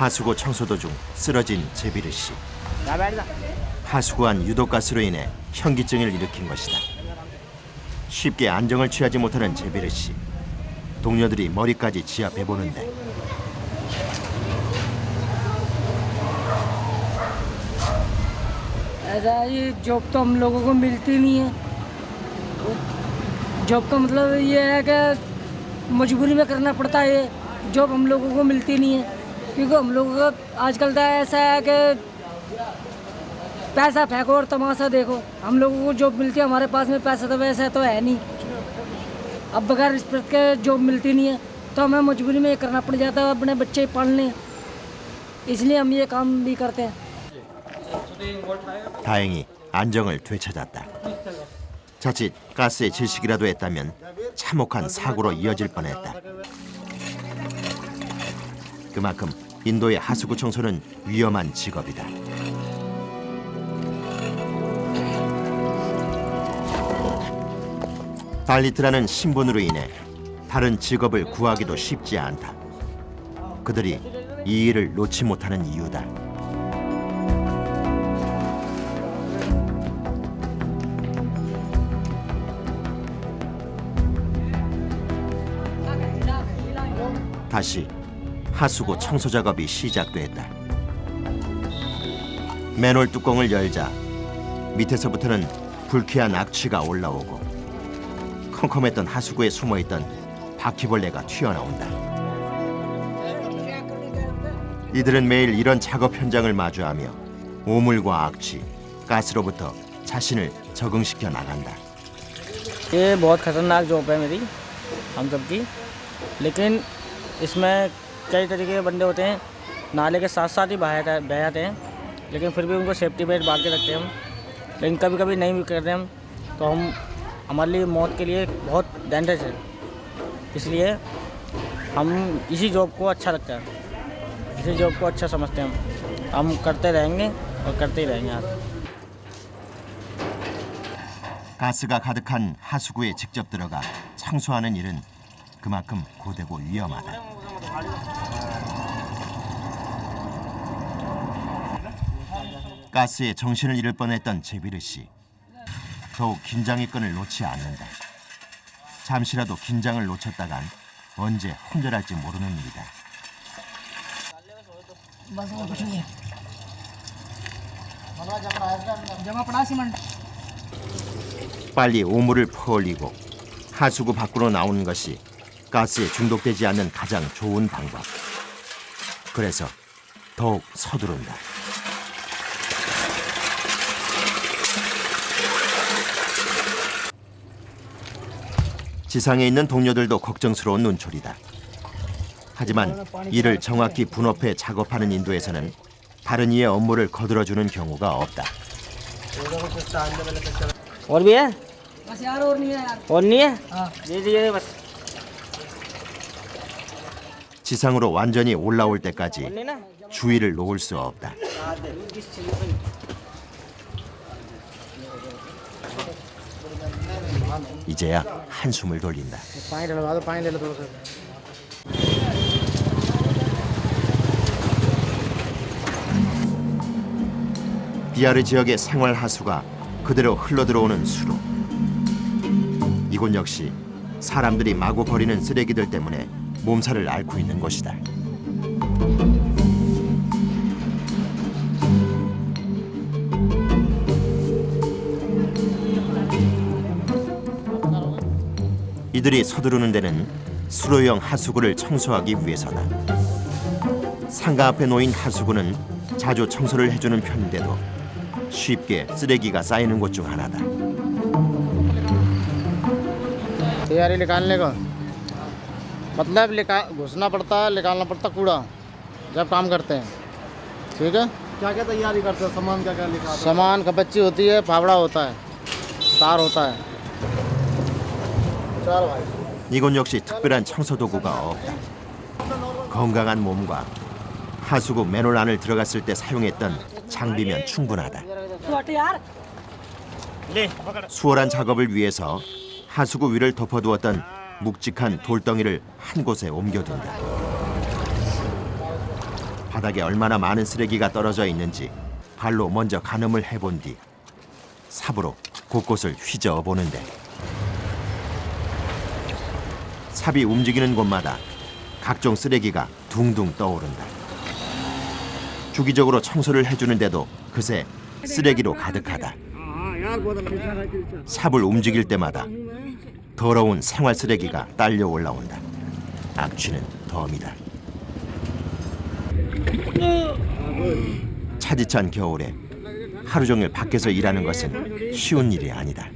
하수구 청소 도중 쓰러진 제비르 씨. 하수구 안 유독가스로 인해 현기증을 일으킨 것이다. 쉽게 안정을 취하지 못하는 제비르 씨. 동료들이 머리까지 지압해 보는데 ऐसा ये जॉब तो हम लोगों को मिलती नहीं है। जॉब का मतलब ये है कि मजबूरी में करना पड़ता है। ये जॉब हम लोगों को मिलती नहीं है क्योंकि हम लोगों का आजकल तो ऐसा है कि पैसा फेंको और तमाशा देखो। हम लोगों को जॉब मिलती है, हमारे पास में पैसा तो वैसा तो है नहीं। अब बगैर रिस्पेक्ट के जॉब मिलती नहीं है तो हमें मजबूरी में ये करना पड़ जाता है अपने बच्चे पालने, इसलिए हम ये काम भी करते हैं। 다행히 안정을 되찾았다. 자칫 가스에 질식이라도 했다면 참혹한 사고로 이어질 뻔했다. 그만큼 인도의 하수구 청소는 위험한 직업이다. 달리트라는 신분으로 인해 다른 직업을 구하기도 쉽지 않다. 그들이 이 일을 놓지 못하는 이유다. 다시 하수구 청소 작업이 시작됐다. 맨홀 뚜껑을 열자 밑에서부터는 불쾌한 악취가 올라오고 컴컴했던 하수구에 숨어있던 바퀴벌레가 튀어나온다. 이들은 매일 이런 작업 현장을 마주하며 오물과 악취, 가스로부터 자신을 적응시켜 나간다. ये बहुत खतरनाक जॉब है मेरी, हम सबकी। लेकिन इसमें कई तरीके के बंदे होते हैं, नाले के साथ साथ ही बह जाते हैं, लेकिन फिर भी उनको सेफ्टी बेल्ट बांध के रखते हैं हम। लेकिन कभी कभी नहीं भी करते हम तो हमारे लिए मौत के लिए बहुत डेंजरस है, इसलिए हम इसी जॉब को अच्छा लगता है, इसी जॉब को अच्छा समझते हैं। हम करते रहेंगे और करते ही रहेंगे आज। 가스가 가득한 하수구에 직접 들어가 청소하는 일은 그만큼 고되고 위험하다. 가스에 정신을 잃을 뻔했던 제비르 씨. 더욱 긴장의 끈을 놓지 않는다. 잠시라도 긴장을 놓쳤다간 언제 혼절할지 모르는 일이다. 빨리 오물을 퍼올리고 하수구 밖으로 나오는 것이 가스에 중독되지 않는 가장 좋은 방법. 그래서 더욱 서두른다. 지상에 있는 동료들도 걱정스러운 눈초리다. 하지만 이를 정확히 분업해 작업하는 인도에서는 다른 이의 업무를 거들어주는 경우가 없다. और भी है? बस यार और नहीं है यार। और नहीं है? हाँ। दीजिए बस। 지상으로 완전히 올라올 때까지 주의를 놓을 수 없다. 이제야 한숨을 돌린다. 비아르 지역의 생활 하수가 그대로 흘러들어오는 수로. 이곳 역시 사람들이 마구 버리는 쓰레기들 때문에 몸살을 앓고 있는 곳이다. 이들이 서두르는 데는 수로형 하수구를 청소하기 위해서다. 상가 앞에 놓인 하수구는 자주 청소를 해주는 편인데도 쉽게 쓰레기가 쌓이는 곳 중 하나다. तैयारी निकालने का मतलब घुसना पड़ता है, निकालना पड़ता कूड़ा जब काम करते हैं। ठीक है, क्या क्या तैयारी करते हो? सामान क्या क्या निकालते हो? सामान कपच्ची होती है, फावड़ा होता है, तार होता है। चल भाई। 이곳 역시 특별한 청소 도구가 없다. 건강한 몸과 하수구 맨홀 안을 들어갔을 때 사용했던 장비면 충분하다. 수월한 작업을 위해서 하수구 위를 덮어두었던 묵직한 돌덩이를 한 곳에 옮겨둔다. 바닥에 얼마나 많은 쓰레기가 떨어져 있는지 발로 먼저 가늠을 해본 뒤 삽으로 곳곳을 휘저어 보는데 삽이 움직이는 곳마다 각종 쓰레기가 둥둥 떠오른다. 주기적으로 청소를 해주는데도 그새 쓰레기로 가득하다. 삽을 움직일 때마다 더러운 생활 쓰레기가 딸려 올라온다. 악취는 덤이다. 차디찬 겨울에 하루 종일 밖에서 일하는 것은 쉬운 일이 아니다.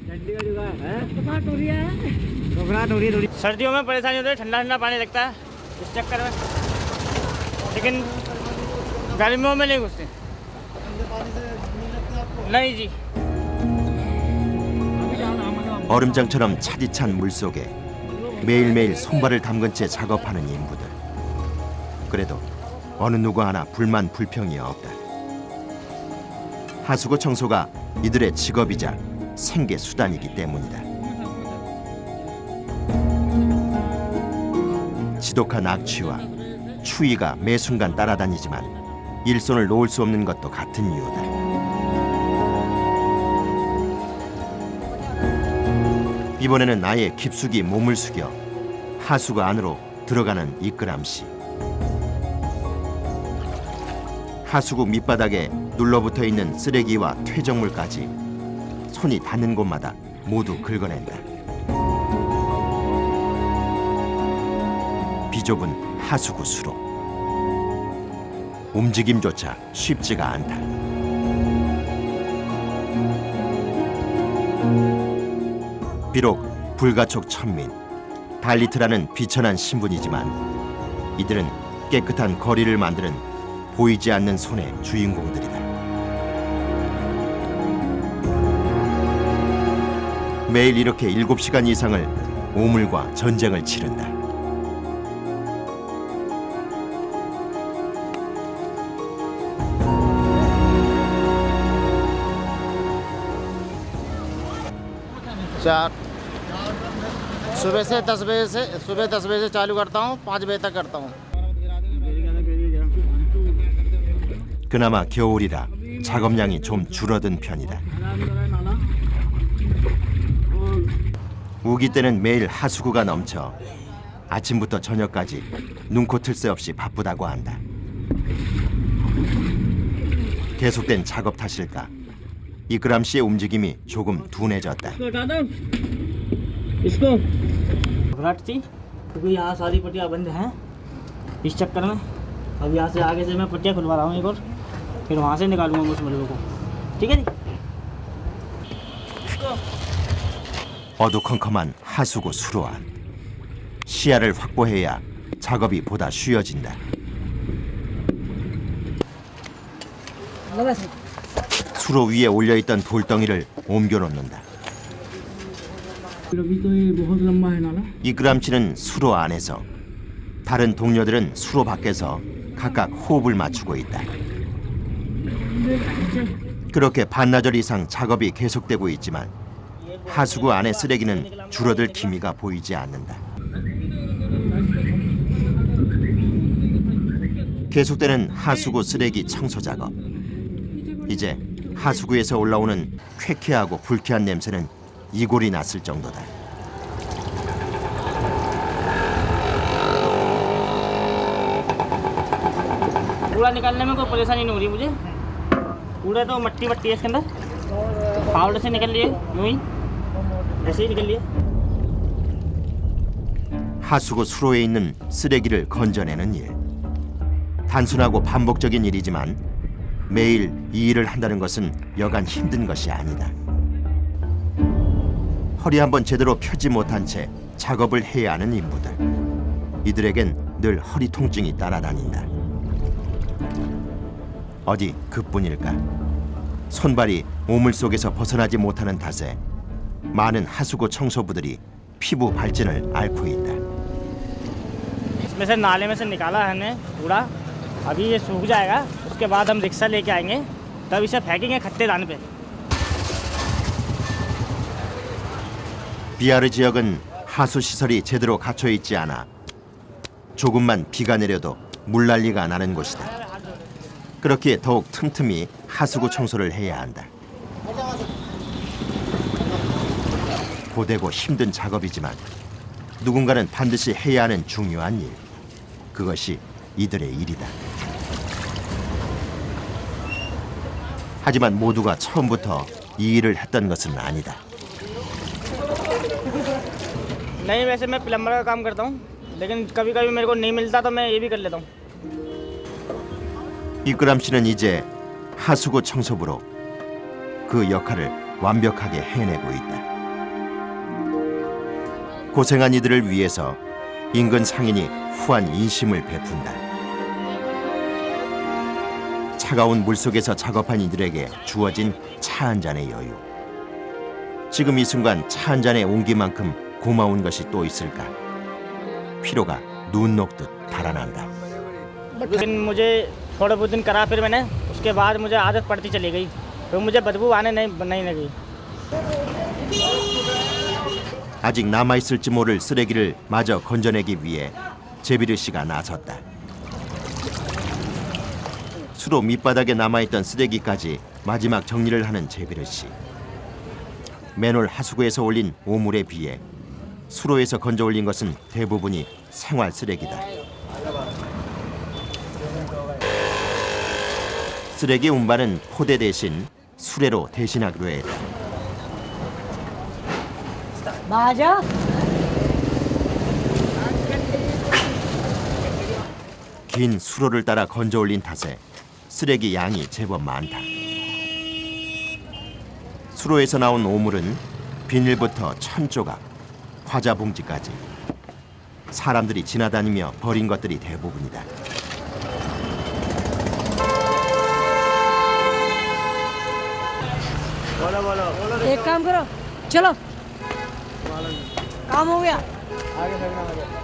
सर्दियों में परेशानी होती है, ठंडा ठंडा पानी लगता है इस चक्कर में, लेकिन गर्मियों में नहीं घुसते। नहीं जी। 얼음장처럼 차디찬 물속에 매일매일 손발을 담근 채 작업하는 인부들. 그래도 어느 누구 하나 불만 불평이 없다. 하수구 청소가 이들의 직업이자 생계 수단이기 때문이다. 지독한 악취와 추위가 매 순간 따라다니지만 일손을 놓을 수 없는 것도 같은 이유다. 이번에는 아예 깊숙이 몸을 숙여 하수구 안으로 들어가는 이끄람 씨. 하수구 밑바닥에 눌러붙어 있는 쓰레기와 퇴적물까지 손이 닿는 곳마다 모두 긁어낸다. 비좁은 하수구 수로 움직임조차 쉽지가 않다. 비록 불가촉 천민, 달리트라는 비천한 신분이지만 이들은 깨끗한 거리를 만드는 보이지 않는 손의 주인공들이다. 매일 이렇게 7시간 이상을 오물과 전쟁을 치른다. चार सुबह 10 बजे से चालू करता हूँ, 5 बजे तक करता हूँ। 그나마 겨울이라 작업량이 좀 줄어든 편이다. 우기 때는 매일 하수구가 넘쳐 아침부터 저녁까지 눈코 틀 새 없이 바쁘다고 한다. 계속된 작업 탓일까? 이끄람 씨의 움직임이 조금 둔해졌다. घबराहट थी क्योंकि यहाँ सारी पट्टियाँ बंद हैं, इस चक्कर में अब यहाँ से आगे से मैं पट्टियाँ खुलवा रहा हूँ एक और, फिर वहाँ से निकालूंगा उस मलबे को। ठीक है जी। 어두컴컴한 하수구 수로 안. 시야를 확보해야 작업이 보다 쉬워진다. 수로 위에 올려있던 돌덩이를 옮겨놓는다. 이끄람 씨는 수로 안에서, 다른 동료들은 수로 밖에서 각각 호흡을 맞추고 있다. 그렇게 반나절 이상 작업이 계속되고 있지만 하수구 안의 쓰레기는 줄어들 기미가 보이지 않는다. 계속되는 하수구 쓰레기 청소 작업. 이제 하수구에서 올라오는 쾌쾌하고 불쾌한 냄새는 이골이 났을 정도다. कूड़ा निकालने में कोई परेशानी नहीं हो रही मुझे। कूड़ा तो मट्टी मट्टी है इसके अंदर, पाउडर से निकल लिए, यूं ही ऐसे ही निकल लिए। 하수구 수로에 있는 쓰레기를 건져내는 일. 단순하고 반복적인 일이지만 매일 이 일을 한다는 것은 여간 힘든 것이 아니다. 허리 한번 제대로 펴지 못한 채 작업을 해야 하는 인부들. 이들에겐 늘 허리 통증이 따라다닌다. 어디 그뿐일까? 손발이 오물 속에서 벗어나지 못하는 탓에 많은 하수구 청소부들이 피부 발진을 앓고 있다. इसमें से नाले में से निकाला है हमने कूड़ा, अभी ये सूख जाएगा, उसके बाद हम रिक्शा लेके आएंगे, तब इसे फेंकेंगे खट्टेदान पे। 비아르 지역은 하수 시설이 제대로 갖춰 있지 않아 조금만 비가 내려도 물난리가 나는 곳이다. 그렇기에 더욱 틈틈이 하수구 청소를 해야 한다. 고되고 힘든 작업이지만 누군가는 반드시 해야 하는 중요한 일. 그것이 이들의 일이다. 하지만 모두가 처음부터 이 일을 했던 것은 아니다. नहीं वैसे मैं प्लम्बर का काम करता हूँ लेकिन कभी कभी मेरे को नहीं मिलता तो मैं ये भी कर लेता हूँ 이끄람 씨는 이제 하수구 청소부로 그 역할을 완벽하게 해내고 있다. 고생한 이들을 위해서 인근 상인이 후한 인심을 베푼다. 차가운 물속에서 작업한 이들에게 주어진 차 한 잔의 여유. 지금 이 순간 차 한 잔의 온기만큼 고마운 것이 또 있을까? 피로가 눈 녹듯 달아난다. लेकिन मुझे थोड़े बहुत दिन करा फिर मैंने उसके बाद मुझे आदत पड़ती चली गई तो मुझे बदबू आने नहीं लगी 아직 남아있을지 모를 쓰레기를 마저 건져내기 위해 제비르 씨가 나섰다. 수로 밑바닥에 남아있던 쓰레기까지 마지막 정리를 하는 제비르 씨. 맨홀 하수구에서 올린 오물에 비해 수로에서 건져 올린 것은 대부분이 생활 쓰레기다. 쓰레기 운반은 포대 대신 수레로 대신하기로 했다. 맞아? 긴 수로를 따라 건져 올린 탓에 쓰레기 양이 제법 많다. 수로에서 나온 오물은 비닐부터 천조각, 과자 봉지까지 사람들이 지나다니며 버린 것들이 대부분이다. एक काम करो चलो काम हो गया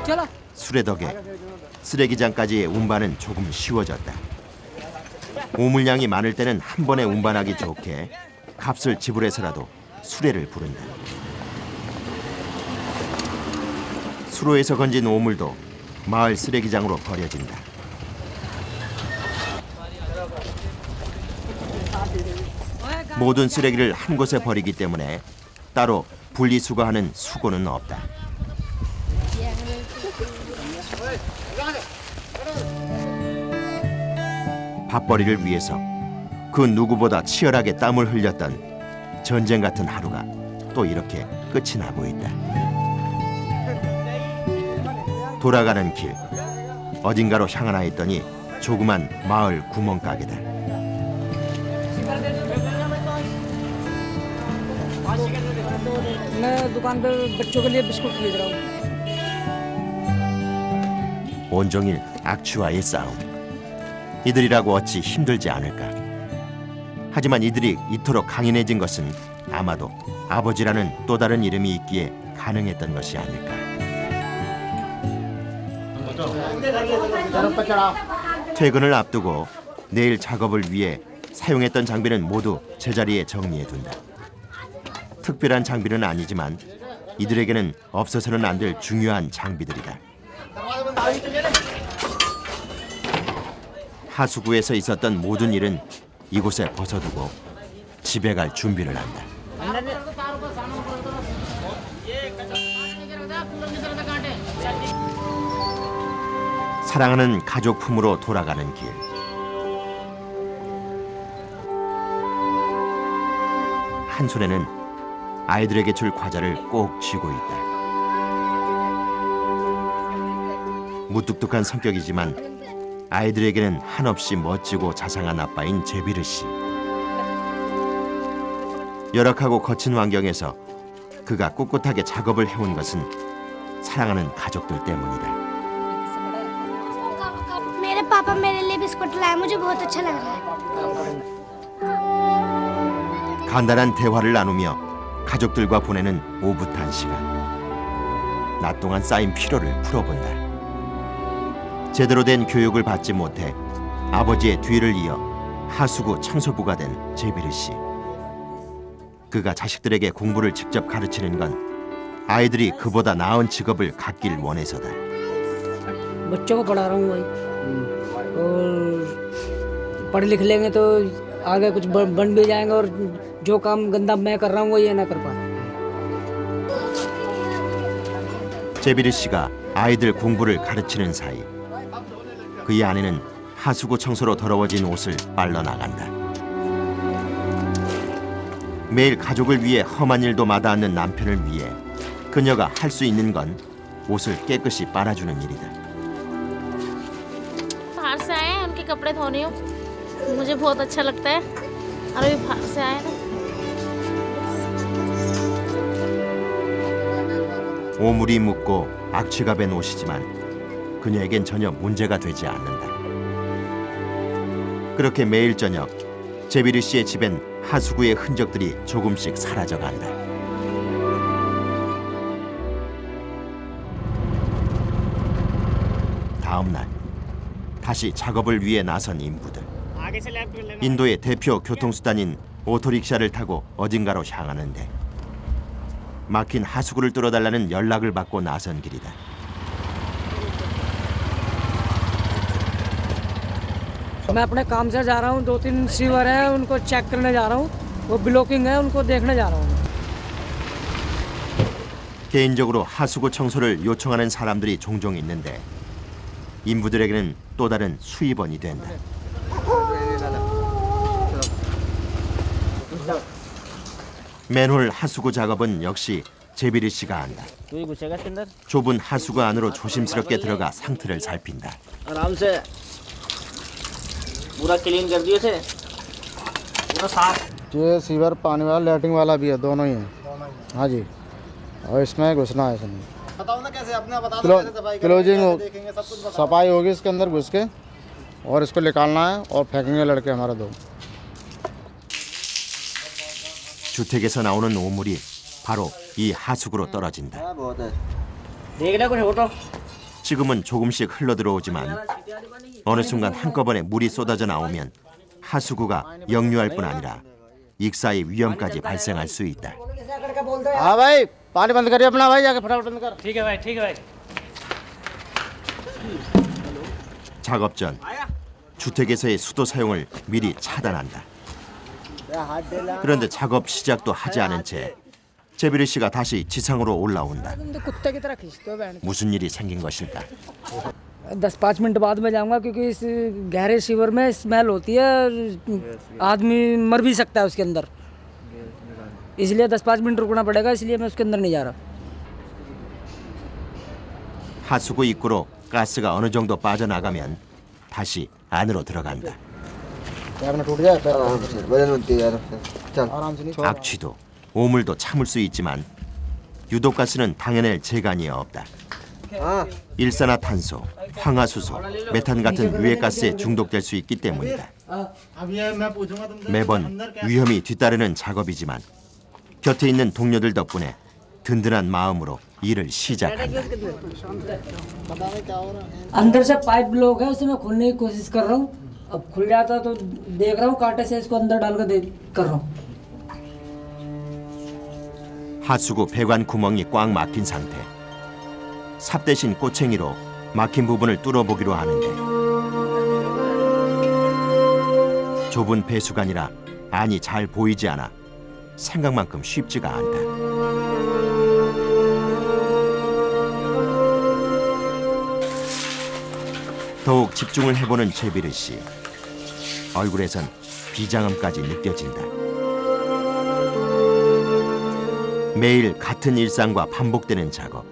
चलो 수레 덕에 쓰레기장까지의 운반은 조금 쉬워졌다. 오물량이 많을 때는 한 번에 운반하기 좋게 값을 지불해서라도 수레를 부른다. 수로에서 건진 오물도 마을 쓰레기장으로 버려진다. 모든 쓰레기를 한 곳에 버리기 때문에 따로 분리수거하는 수고는 없다. 밥벌이를 위해서 그 누구보다 치열하게 땀을 흘렸던 전쟁 같은 하루가 또 이렇게 끝이 나고 있다. 돌아가는 길 어딘가로 향하나 했더니 조그만 마을 구멍가게다. मैं दुकान पे बच्चों के लिए बिस्कुट खरीद रहा हूँ 온종일 악취와의 싸움. 이들이라고 어찌 힘들지 않을까. 하지만 이들이 이토록 강인해진 것은 아마도 아버지라는 또 다른 이름이 있기에 가능했던 것이 아닐까. 퇴근을 앞두고 내일 작업을 위해 사용했던 장비는 모두 제자리에 정리해둔다. 특별한 장비는 아니지만 이들에게는 없어서는 안 될 중요한 장비들이다. 하수구에서 있었던 모든 일은 이곳에 벗어두고 집에 갈 준비를 한다. 사랑하는 가족 품으로 돌아가는 길. 한 손에는 아이들에게 줄 과자를 꼭 쥐고 있다. 무뚝뚝한 성격이지만 아이들에게는 한없이 멋지고 자상한 아빠인 제비르 씨. 열악하고 거친 환경에서 그가 꿋꿋하게 작업을 해온 것은 사랑하는 가족들 때문이다. मेरे पापा मेरे लिए बिस्कुट लाए मुझे बहुत अच्छा लग रहा है 간단한 대화를 나누며 가족들과 보내는 오붓한 시간. 낮 동안 쌓인 피로를 풀어본다. 제대로 된 교육을 받지 못해 아버지의 뒤를 이어 하수구 청소부가 된 제비르 씨. 그가 자식들에게 공부를 직접 가르치는 건 아이들이 그보다 나은 직업을 갖길 원해서다. बच्चों को पढ़ा रहा हूँ भाई और पढ़ लिख लेंगे तो आगे कुछ बन भी जाएंगे और जो काम गंदा मैं कर रहा हूँ वो ये ना कर पाए। 제비르 씨가 아이들 공부를 가르치는 사이 그의 아내는 하수구 청소로 더러워진 옷을 빨러 나간다. 매일 가족을 위해 험한 일도 마다 않는 남편을 위해 그녀가 할 수 있는 건 옷을 깨끗이 빨아주는 일이다. बाहर से आए हैं उनके कपड़े धोने हो मुझे बहुत अच्छा लगता है और अभी बाहर से आए ना 오물이 묻고 악취가 밴 옷이지만 그녀에겐 전혀 문제가 되지 않는다. 그렇게 매일 저녁 제비르 씨의 집엔 하수구의 흔적들이 조금씩 사라져간다. 다음 날 다시 작업을 위해 나선 인부들. 인도의 대표 교통수단인 오토릭샤를 타고 어딘가로 향하는데 막힌 하수구를 뚫어달라는 연락을 받고 나선 길이다. मैं अपने काम से जा रहा हूँ 2-3 सीवर है उनको चेक करने जा रहा हूँ वो ब्लॉकिंग है उनको देखने जा रहा हूँ। 개인적으로 하수구 청소를 요청하는 사람들이 종종 있는데 인부들에게는 또 다른 수입원이 된다. 맨홀 하수구 작업은 역시 제비르 씨가 한다. तू ही घुसेगा इसके अंदर 좁은 하수구 안으로 조심스럽게 들어가 상태를 살핀다. आराम से पूरा क्लीन कर दिए थे पूरा साफ। ये सीवर पानी वाला लैट्रिन वाला भी है, दोनों ही है। हाँ जी, और इसमें घुसना है इसमें। बताओ ना कैसे, अपने बता दो कैसे सफाई क्लोजिंग सफाई होगी इसके अंदर घुस के और इसको निकालना है और फेंकेंगे लड़के हमारे दो। 주택에서 나오는 오물이 바로 이 하수구로 떨어진다. देखना कुछ फोटो 지금은 조금씩 흘러들어오지만 어느 순간 한꺼번에 물이 쏟아져 나오면 하수구가 역류할 뿐 아니라 익사의 위험까지 발생할 수 있다. हाँ भाई, पानी बंद करिए अपना भाई, जाके फटाफट बंद कर। ठीक है भाई ठीक है भाई। 작업 전 주택에서의 수도 사용을 미리 차단한다. 그런데 작업 시작도 하지 않은 채 제비르 씨가 다시 지상으로 올라온다. कुत्ते की तरह खींचते हो बहन। 무슨 일이 생긴 것일까? 10-5 मिनट बाद में जाऊंगा क्योंकि इस गहरे सीवर में स्मेल होती है, आदमी मर भी सकता है उसके अंदर, इसलिए 10-5 मिनट रुकना पड़ेगा, इसलिए मैं उसके अंदर नहीं जा रहा। 하수구 입구로 가스가 어느 정도 빠져나가면 다시 안으로 들어간다. टूट जाए आराम से नहीं। 악취도 오물도 참을 수 있지만 유독가스는 당해낼 재간이 없다. 일산화탄소, 황화수소, 메탄 같은 유해가스에 중독될 수 있기 때문이다. 매번 위험이 뒤따르는 작업이지만 곁에 있는 동료들 덕분에 든든한 마음으로 일을 시작한다. अंदर से पाइप ब्लॉक है, उसे मैं खोलने की कोशिश कर रहा हूँ। अब खुल जाता तो देख रहा हूँ, कांटे से इसको अंदर डाल कर रहा हूँ। 하수구 배관 구멍이 꽉 막힌 상태. 삽 대신 꼬챙이로 막힌 부분을 뚫어보기로 하는데 좁은 배수관이라 안이 잘 보이지 않아 생각만큼 쉽지가 않다. 더욱 집중을 해보는 제비르 씨. 얼굴에선 비장함까지 느껴진다. 매일 같은 일상과 반복되는 작업.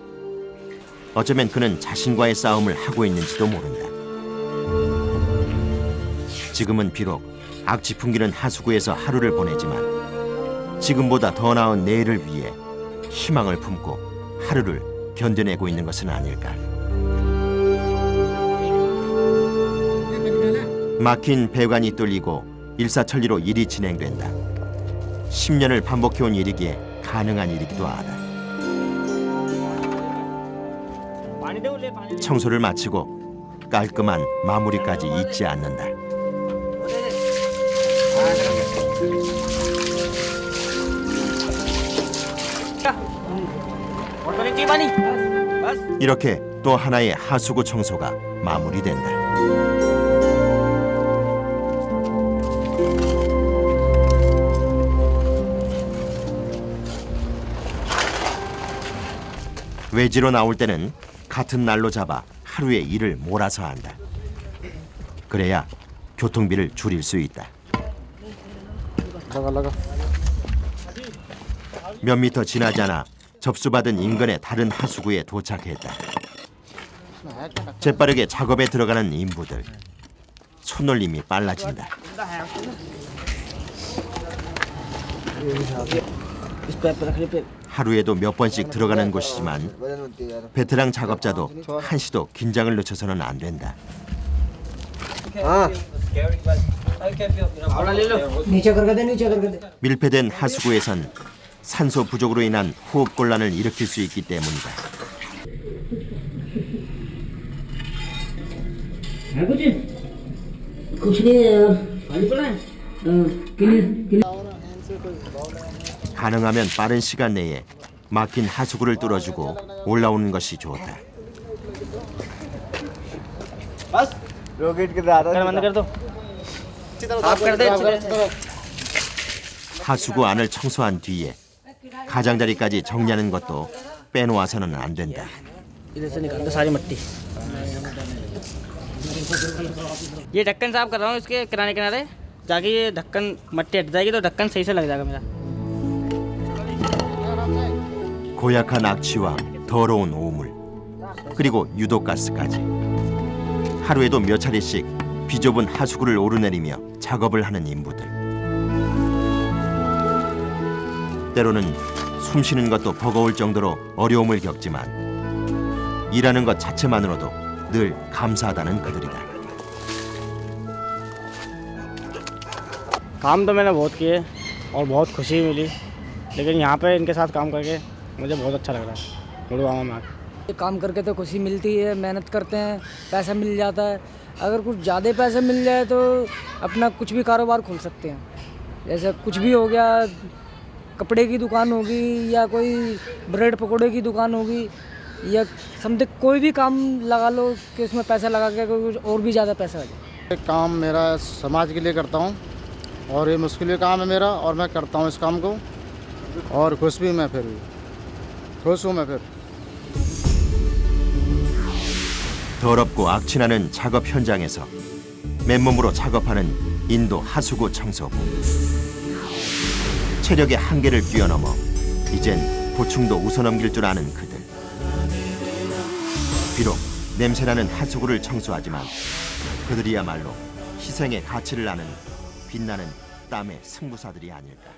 어쩌면 그는 자신과의 싸움을 하고 있는지도 모른다. 지금은 비록 악취 풍기는 하수구에서 하루를 보내지만 지금보다 더 나은 내일을 위해 희망을 품고 하루를 견뎌내고 있는 것은 아닐까. 막힌 배관이 뚫리고 일사천리로 일이 진행된다. 10년을 반복해온 일이기에 가능한 일이기도 하다. 청소를 마치고 깔끔한 마무리까지 잊지 않는다. 이렇게 또 하나의 하수구 청소가 마무리된다. 외지로 나올 때는 같은 날로 잡아 하루에 일을 몰아서 한다. 그래야 교통비를 줄일 수 있다. 몇 미터 지나지 않아 접수받은 인근의 다른 하수구에 도착했다. 재빠르게 작업에 들어가는 인부들. 손놀림이 빨라진다. इस पे रख ले 하루에도 몇 번씩 들어가는 곳이지만 베테랑 작업자도 한시도 긴장을 늦춰서는 안 된다. 밀폐된 하수구에선 산소 부족으로 인한 호흡 곤란을 일으킬 수 있기 때문이다. 가능하면 빠른 시간 내에 막힌 하수구를 뚫어주고 올라오는 것이 좋다. बंद कर दो आप कर दे 하수구 안을 청소한 뒤에 가장자리까지 정리하는 것도 빼놓아서는 안 된다. इधर से निकाल दो सारी मट्टी ये ढक्कन साफ कर रहा हूँ इसके किनारे किनारे ताकि ये ढक्कन मट्टी हट जाएगी तो ढक्कन सही से लग जाएगा मेरा 고약한 악취와 더러운 오물, 그리고 유독가스까지 하루에도 몇 차례씩 비좁은 하수구를 오르내리며 작업을 하는 인부들. 때로는 숨쉬는 것도 버거울 정도로 어려움을 겪지만 일하는 것 자체만으로도 늘 감사하다는 그들이다. काम तो मैंने बहुत किए और बहुत खुशी मिली लेकिन यहाँ पे इनके साथ काम करके मुझे बहुत अच्छा लग रहा है गुड़गांव में ये काम करके तो खुशी मिलती है, मेहनत करते हैं, पैसा मिल जाता है। अगर कुछ ज़्यादा पैसा मिल जाए तो अपना कुछ भी कारोबार खोल सकते हैं। जैसे कुछ भी हो गया, कपड़े की दुकान होगी या कोई ब्रेड पकौड़े की दुकान होगी या समझे कोई भी काम लगा लो कि उसमें पैसा लगा के कुछ और भी ज़्यादा पैसा आ जाए। काम मेरा समाज के लिए करता हूँ और ये मुश्किल काम है मेरा और मैं करता हूँ इस काम को और खुश भी मैं फिर भी खुश हूँ मैं फिर। 더럽고 악취나는 작업 현장에서 맨몸으로 작업하는 인도 하수구 청소부. 체력의 한계를 뛰어넘어 이젠 고충도 웃어넘길 줄 아는 그들. 비록 냄새나는 하수구를 청소하지만 그들이야말로 희생의 가치를 아는 빛나는 땀의 승부사들이 아닐까.